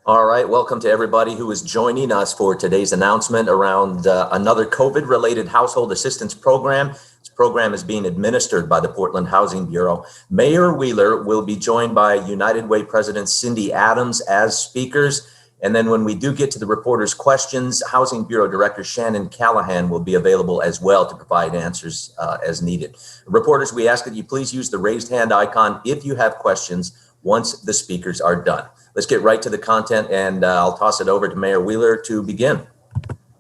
All right, welcome to everybody who is joining us for today's announcement around another COVID-related household assistance program. This program is being administered by the Portland Housing Bureau. Mayor Wheeler will be joined by United Way President Cindy Adams as speakers. And then when we do get to the reporters' questions, Housing Bureau Director Shannon Callahan will be available as well to provide answers as needed. Reporters, we ask that you please use the raised hand icon if you have questions once the speakers are done. Let's get right to the content, and I'll toss it over to Mayor Wheeler to begin.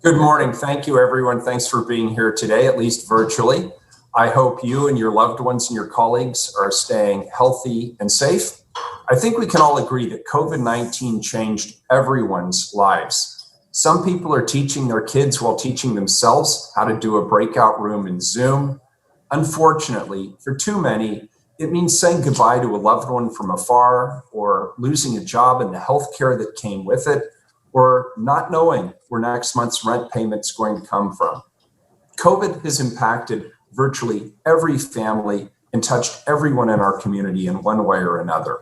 Good morning. Thank you, everyone. Thanks for being here today, at least virtually. I hope you and your loved ones and your colleagues are staying healthy and safe. I think we can all agree that COVID-19 changed everyone's lives. Some people are teaching their kids while teaching themselves how to do a breakout room in Zoom. Unfortunately, for too many, it means saying goodbye to a loved one from afar, or losing a job and the health care that came with it, or not knowing where next month's rent payment's going to come from. COVID has impacted virtually every family and touched everyone in our community in one way or another.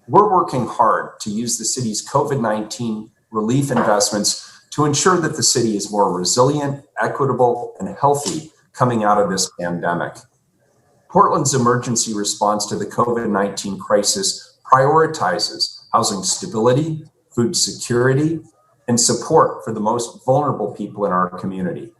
We're working hard to use the city's COVID-19 relief investments to ensure that the city is more resilient, equitable, and healthy coming out of this pandemic. Portland's emergency response to the COVID-19 crisis prioritizes housing stability, food security, and support for the most vulnerable people in our community.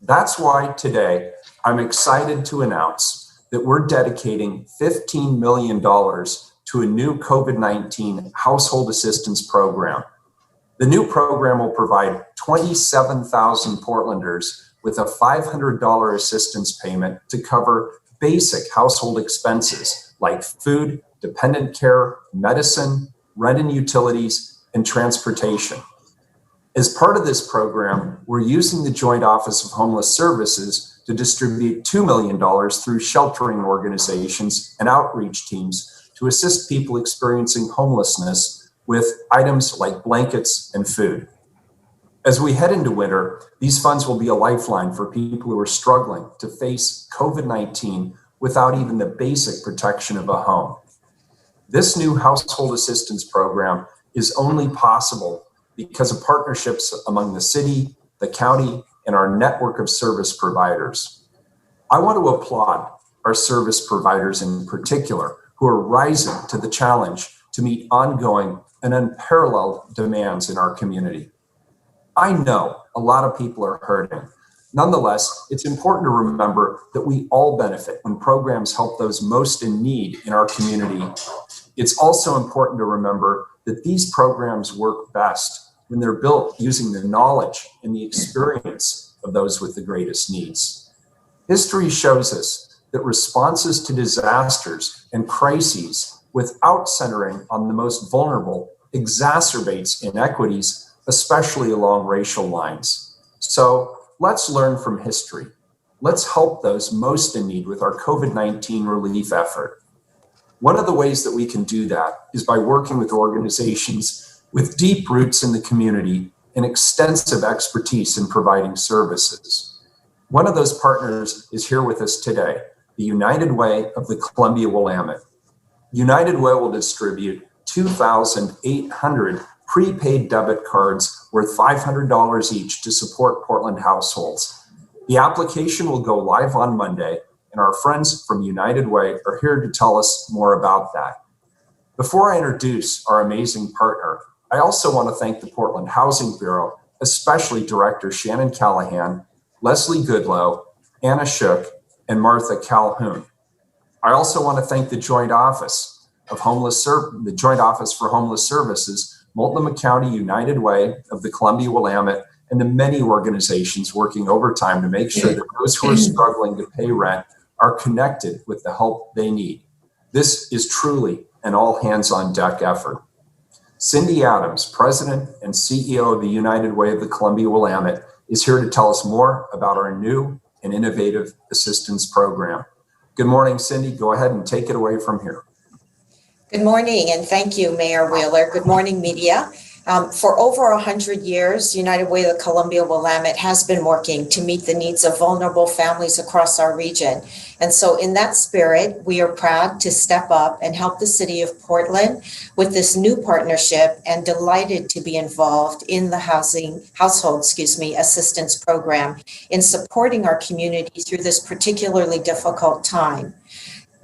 That's why today I'm excited to announce that we're dedicating $15 million to a new COVID-19 household assistance program. The new program will provide 27,000 Portlanders with a $500 assistance payment to cover basic household expenses like food, dependent care, medicine, rent and utilities, and transportation. As part of this program, we're using the Joint Office of Homeless Services to distribute $2 million through sheltering organizations and outreach teams to assist people experiencing homelessness with items like blankets and food. As we head into winter, these funds will be a lifeline for people who are struggling to face COVID-19 without even the basic protection of a home. This new household assistance program is only possible because of partnerships among the city, the county, and our network of service providers. I want to applaud our service providers in particular, who are rising to the challenge to meet ongoing and unparalleled demands in our community. I know a lot of people are hurting. Nonetheless, it's important to remember that we all benefit when programs help those most in need in our community. It's also important to remember that these programs work best when they're built using the knowledge and the experience of those with the greatest needs. History shows us that responses to disasters and crises without centering on the most vulnerable exacerbates inequities, especially along racial lines. So let's learn from history. Let's help those most in need with our COVID-19 relief effort. One of the ways that we can do that is by working with organizations with deep roots in the community and extensive expertise in providing services. One of those partners is here with us today, the United Way of the Columbia Willamette. United Way will distribute 2,800 prepaid debit cards worth $500 each to support Portland households. The application will go live on Monday, and our friends from United Way are here to tell us more about that. Before I introduce our amazing partner, I also want to thank the Portland Housing Bureau, especially Director Shannon Callahan, Leslie Goodlow, Anna Shook, and Martha Calhoun. I also want to thank the Joint Office for Homeless Services, Multnomah County United Way of the Columbia Willamette, and the many organizations working overtime to make sure that those who are struggling to pay rent are connected with the help they need. This is truly an all hands on deck effort. Cindy Adams, President and CEO of the United Way of the Columbia Willamette, is here to tell us more about our new and innovative assistance program. Good morning, Cindy. Go ahead and take it away from here. Good morning, and thank you, Mayor Wheeler. Good morning, media. For over 100 years, United Way of the Columbia Willamette has been working to meet the needs of vulnerable families across our region. And so in that spirit, we are proud to step up and help the city of Portland with this new partnership and delighted to be involved in the household assistance program in supporting our community through this particularly difficult time.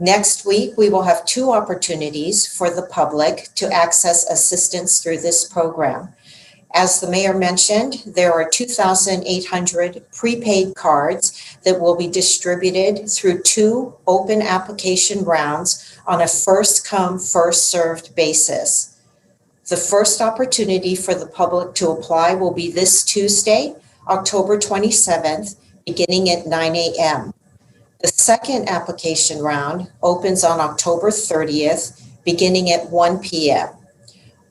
Next week, we will have 2 opportunities for the public to access assistance through this program. As the mayor mentioned, there are 2,800 prepaid cards that will be distributed through 2 open application rounds on a first come, first served basis. The first opportunity for the public to apply will be this Tuesday, October 27th, beginning at 9 a.m. The second application round opens on October 30th, beginning at 1 p.m.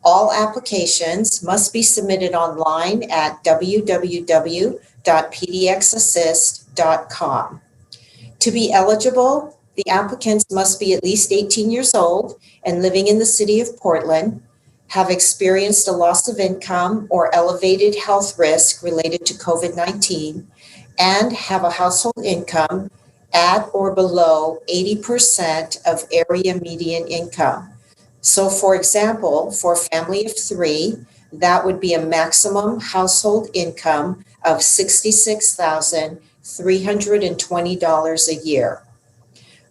All applications must be submitted online at www.pdxassist.com. To be eligible, the applicants must be at least 18 years old and living in the city of Portland, have experienced a loss of income or elevated health risk related to COVID-19, and have a household income at or below 80% of area median income. So for example, for a family of 3, that would be a maximum household income of $66,320 a year.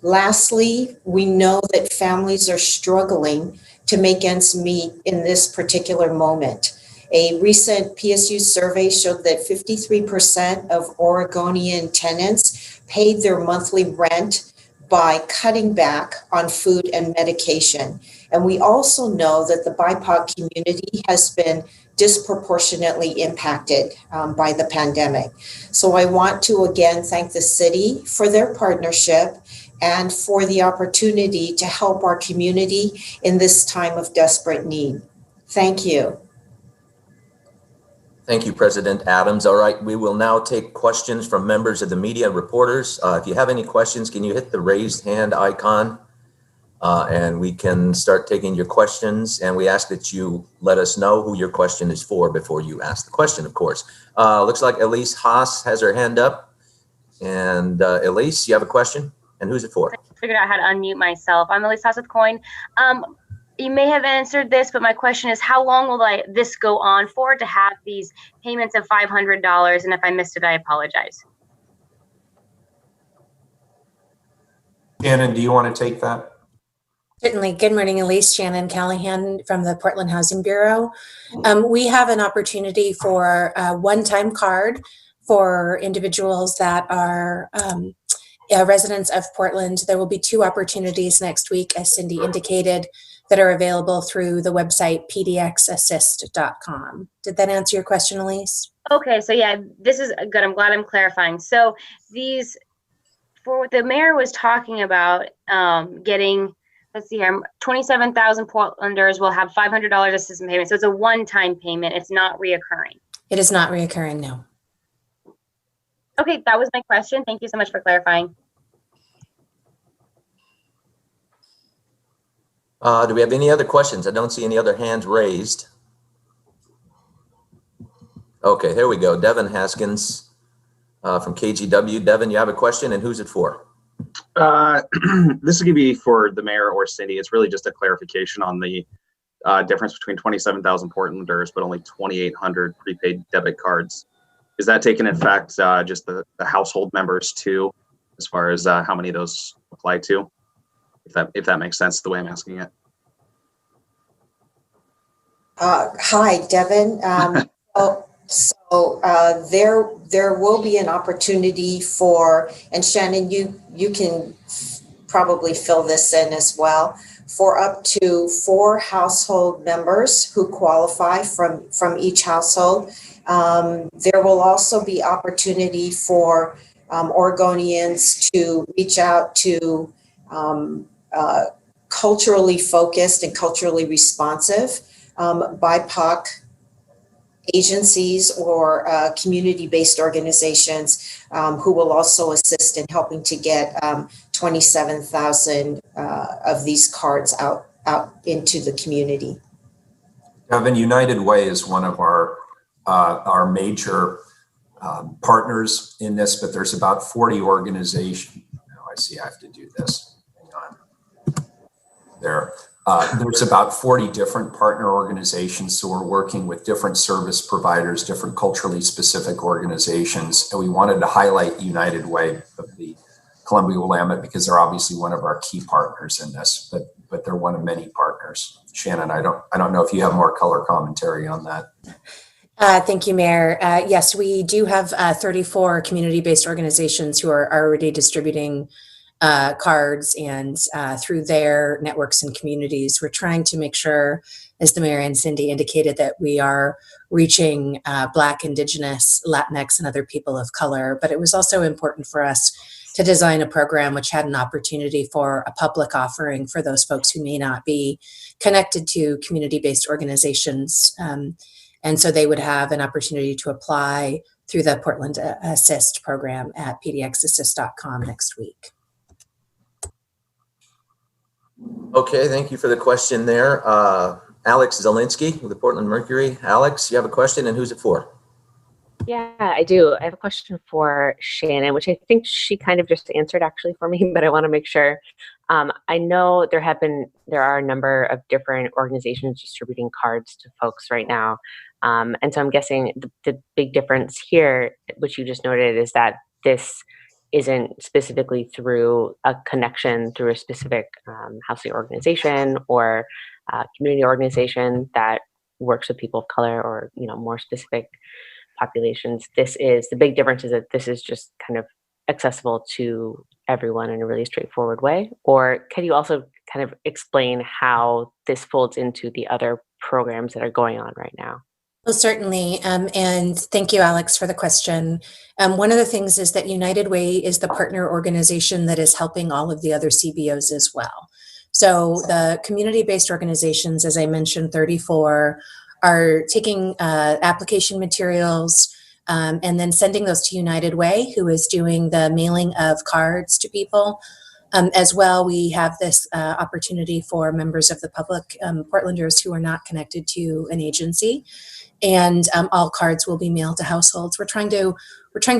Lastly, we know that families are struggling to make ends meet in this particular moment. A recent PSU survey showed that 53% of Oregonian tenants paid their monthly rent by cutting back on food and medication. And we also know that the BIPOC community has been disproportionately impacted by the pandemic. So I want to again thank the city for their partnership and for the opportunity to help our community in this time of desperate need. Thank you. Thank you, President Adams. All right, we will now take questions from members of the media and reporters. If you have any questions, can you hit the raised hand icon? And we can start taking your questions. And we ask that you let us know who your question is for before you ask the question, of course. Looks like Elise Haas has her hand up. And Elise, you have a question? And who's it for? I figured out how to unmute myself. I'm Elise Haas with Coin. You may have answered this, but my question is, how long will this go on for to have these payments of $500? And if I missed it, I apologize. Shannon, do you want to take that? Certainly. Good morning, Elise. Shannon Callahan from the Portland Housing Bureau. We have an opportunity for a one-time card for individuals that are residents of Portland. There will be 2 opportunities next week, as Cindy indicated, that are available through the website pdxassist.com. Did that answer your question, Elise? Okay, so yeah, this is good. I'm glad I'm clarifying. So these, for what the mayor was talking about, getting, let's see here, 27,000 Portlanders will have $500 assistance payment. So it's a one-time payment. It's not reoccurring. It is not reoccurring, no. Okay, that was my question. Thank you so much for clarifying. Do we have any other questions? I don't see any other hands raised. Okay, here we go. Devin Haskins from KGW. Devin, you have a question, and who's it for? This is going to be for the mayor or city. It's really just a clarification on the difference between 27,000 Portlanders, but only 2,800 prepaid debit cards. Is that taking effect just the household members too, as far as how many of those apply to? If that makes sense, the way I'm asking it. Hi, Devin. There will be an opportunity for, and Shannon, you can probably fill this in as well, for up to 4 household members who qualify from each household. There will also be opportunity for Oregonians to reach out to culturally focused and culturally responsive BIPOC agencies or community-based organizations who will also assist in helping to get 27,000 of these cards out into the community. Devin, United Way is one of our major partners in this, but there's about 40 organizations. I see I have to do this. Hang on. There. There's about 40 different partner organizations, so we're working with different service providers, different culturally specific organizations, and we wanted to highlight United Way of the Columbia Willamette because they're obviously one of our key partners in this, but they're one of many partners. Shannon, I don't know if you have more color commentary on that. Thank you, Mayor. Yes, we do have 34 community-based organizations who are already distributing cards, and through their networks and communities, we're trying to make sure, as the Mayor and Cindy indicated, that we are reaching Black, Indigenous, Latinx, and other people of color. But it was also important for us to design a program which had an opportunity for a public offering for those folks who may not be connected to community-based organizations. And so they would have an opportunity to apply through the Portland Assist program at pdxassist.com next week. Okay, thank you for the question there. Alex Zielinski with the Portland Mercury. Alex, you have a question, and who's it for? Yeah, I do. I have a question for Shannon, which I think she kind of just answered actually for me, but I want to make sure. I know there are a number of different organizations distributing cards to folks right now. And so I'm guessing the big difference here, which you just noted, is that this isn't specifically through a connection through a specific housing organization or community organization that works with people of color or, more specific populations. The big difference is that this is just kind of accessible to everyone in a really straightforward way. Or can you also kind of explain how this folds into the other programs that are going on right now? Well, certainly. And thank you, Alex, for the question. One of the things is that United Way is the partner organization that is helping all of the other CBOs as well. So the community-based organizations, as I mentioned, 34, are taking application materials and then sending those to United Way, who is doing the mailing of cards to people. As well, we have this opportunity for members of the public, Portlanders who are not connected to an agency, and all cards will be mailed to households. We're trying to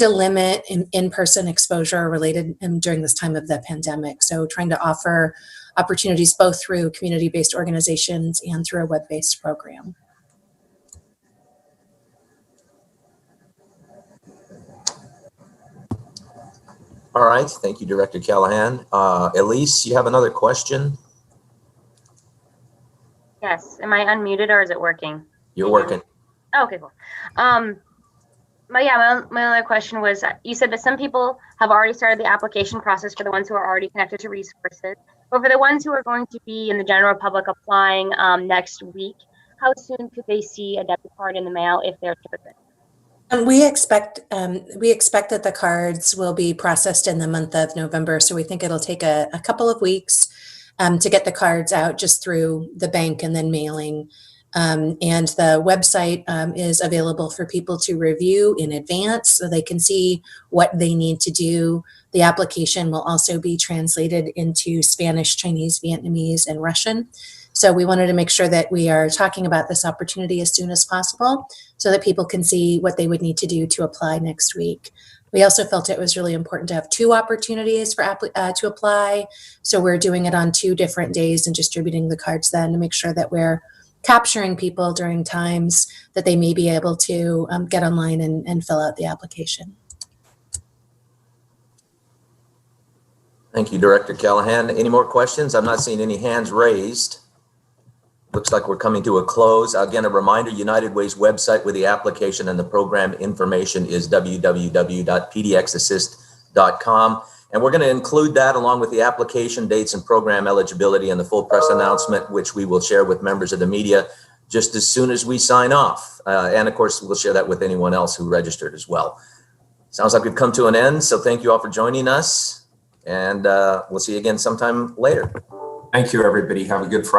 limit in-person exposure related during this time of the pandemic. So trying to offer opportunities both through community-based organizations and through a web-based program. All right, thank you, Director Callahan. Elise, you have another question? Yes, am I unmuted or is it working? You're working. Oh, okay, cool. My other question was, you said that some people have already started the application process for the ones who are already connected to resources, but for the ones who are going to be in the general public applying next week, how soon could they see a debit card in the mail if they're triggered? We expect that the cards will be processed in the month of November, so we think it'll take a couple of weeks to get the cards out just through the bank and then mailing. And the website is available for people to review in advance so they can see what they need to do. The application will also be translated into Spanish, Chinese, Vietnamese, and Russian. So we wanted to make sure that we are talking about this opportunity as soon as possible so that people can see what they would need to do to apply next week. We also felt it was really important to have two opportunities to apply. So we're doing it on 2 different days and distributing the cards then to make sure that we're capturing people during times that they may be able to get online and fill out the application. Thank you, Director Callahan. Any more questions? I'm not seeing any hands raised. Looks like we're coming to a close. Again, a reminder, United Way's website with the application and the program information is www.pdxassist.com. And we're going to include that along with the application dates and program eligibility and the full press announcement, which we will share with members of the media just as soon as we sign off. And of course, we'll share that with anyone else who registered as well. Sounds like we've come to an end. So thank you all for joining us. And we'll see you again sometime later. Thank you, everybody. Have a good Friday.